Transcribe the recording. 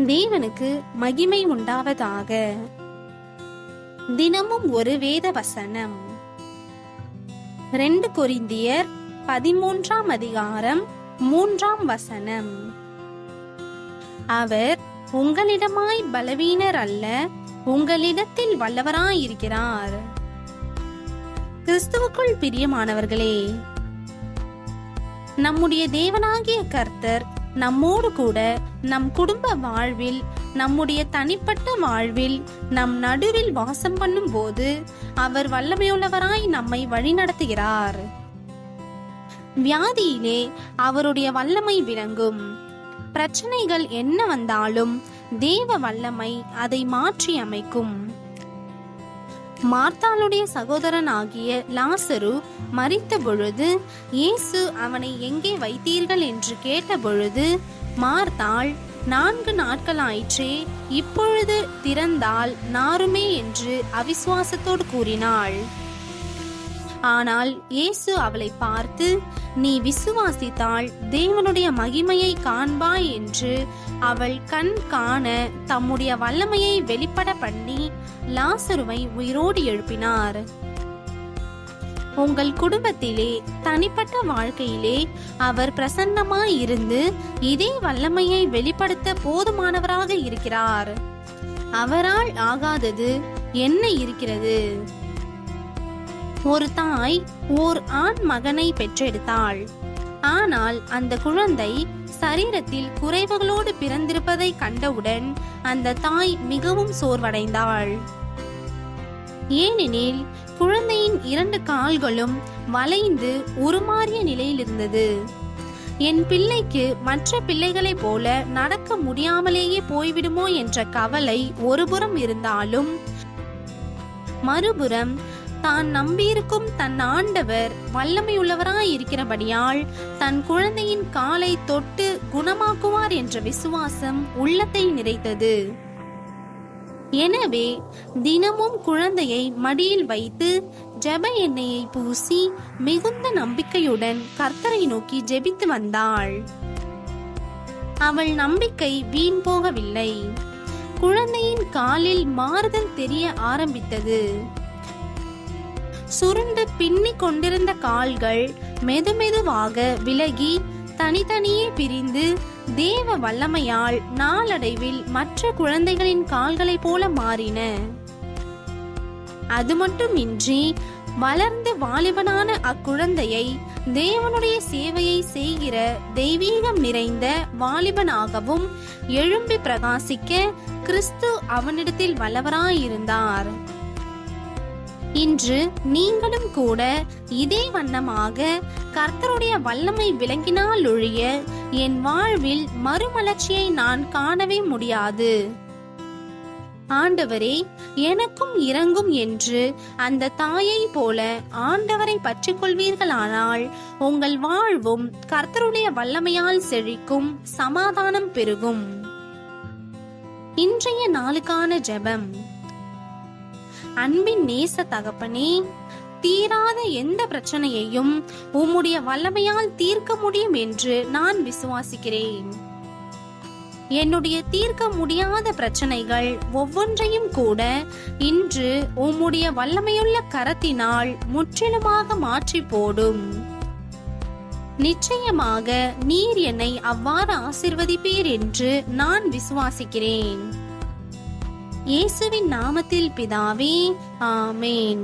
தேவனுக்கு மகிமை உண்டாவதாக. தினமும் ஒரு வேத வசனம். 2 கொரிந்தியர் 13ஆம் அதிகாரம் 3ஆம் வசனம். அவர் உங்களிடமாய் பலவீனர் அல்ல, உங்களிடத்தில் வல்லவராயிருக்கிறார். கிறிஸ்துவுக்குள் பிரியமானவர்களே, நம்முடைய தேவனாகிய கர்த்தர் நம்மோடு கூட நம் குடும்ப வாழ்வில், நம்முடைய தனிப்பட்ட வாழ்வில், நம் நடுவில் வாசம் பண்ணும் போது அவர் வல்லமையுள்ளவராய் நம்மை வழிநடத்துகிறார். வியாதியிலே அவருடைய வல்லமை விளங்கும். பிரச்சனைகள் என்ன வந்தாலும் தேவ வல்லமை அதை மாற்றி அமைக்கும். மார்த்தாளுடைய சகோதரனாகிய லாசரு மரித்த பொழுது இயேசு அவனை எங்கே வைத்தீர்கள் என்று கேட்ட பொழுது, மார்த்தாள் 4 நாட்களாயிற்றே, இப்பொழுது திறந்தால் நாருமே என்று அவிசுவாசத்தோடு கூறினாள். ஆனால் இயேசு அவளை பார்த்து, நீ விசுவாசித்தால் தேவனுடைய மகிமையை காண்பாய் என்று அவள் கண் காண தம்முடைய வல்லமையை வெளிப்பட பண்ணி லாசருவை உயிரோடு எழுப்பினார். உங்கள் குடும்பத்திலே, தனிப்பட்ட வாழ்க்கையிலே அவர் பிரசன்னமாய் இருந்து இதே வல்லமையை வெளிப்படுத்த போதுமானவராக இருக்கிறார். அவரால் ஆகாதது என்ன இருக்கிறது? ஒரு தாய் ஓர் ஆண் மகனை பெற்றெடுத்தாள். ஆனால் அந்த குழந்தை சரீரத்தில் குறைவுகளோடு பிறந்திருப்பதை கண்டவுடன் அந்த தாய் மிகவும் சோர்வடைந்தாள். ஏனெனில் குழந்தையின் 2 கால்களும் வளைந்து உருமாறிய நிலையில் இருந்தது. என் பிள்ளைக்கு மற்ற பிள்ளைகளைப் போல நடக்க முடியாமலேயே போய்விடுமோ என்ற கவலை ஒருபுறம் இருந்தாலும், மறுபுறம் தான் நம்பியிருக்கும் தன் ஆண்டவர் வல்லமையுள்ளவராய் இருக்கிறபடியால் தன் குழந்தையின் காலை தொட்டு குணமாக்குவார் என்ற விசுவாசம் உள்ளத்தை நிறைத்தது. எனவே தினமும் குழந்தையை மடியில் வைத்து ஜெப எண்ணெயை பூசி மிகுந்த நம்பிக்கையுடன் கர்த்தரை நோக்கி ஜெபித்து வந்தாள். அவள் நம்பிக்கை வீண் போகவில்லை. குழந்தையின் காலில் மாறுதல் தெரிய ஆரம்பித்தது. சுருண்டு பின்னி கொண்டிருந்த கால்கள் மெதுமெதுவாக விலகி தனித்தனியே பிரிந்து தேவ வல்லமையால் நாளடைவில் மற்ற குழந்தைகளின் கால்களைப் போல மாறின. அது மட்டுமின்றி வளர்ந்து வாலிபனான அக்குழந்தையை தேவனுடைய சேவையை செய்கிற தெய்வீகம் நிறைந்த வாலிபனாகவும் எழும்பி பிரகாசிக்க கிறிஸ்து அவனிடத்தில் வல்லவராயிருந்தார். இன்று நீங்களும் கூட இதே வண்ணமாக கர்த்தருடைய வல்லமை விளங்கினால் ஒழிய என் வாழ்வில் மறுமலர்ச்சியை நான் காணவே முடியாது. ஆண்டவரே எனக்கும் இரங்கும் என்று அந்த தாயை போல ஆண்டவரை பற்றிக் கொள்வீர்களானால் உங்கள் வாழ்வும் கர்த்தருடைய வல்லமையால் செழிக்கும், சமாதானம் பெருகும். இன்றைய நாளுக்கான ஜெபம். அன்பின் நேச தகப்பனே, தீராத எந்த பிரச்சனையையும் உம்முடைய வல்லமையால் தீர்க்க முடியும் என்று நான் விசுவாசிக்கிறேன். என்னுடைய தீர்க்க முடியாத பிரச்சனைகள் ஒவ்வொன்றையும் கூட இன்று உம்முடைய வல்லமையுள்ள கரத்தினால் முற்றிலுமாக மாற்றி போடும். நிச்சயமாக நீர் என்னை அவ்வாறு ஆசீர்வதிப்பீர் என்று நான் விசுவாசிக்கிறேன். இயேசுவின் நாமத்தில் பிதாவே, ஆமேன்.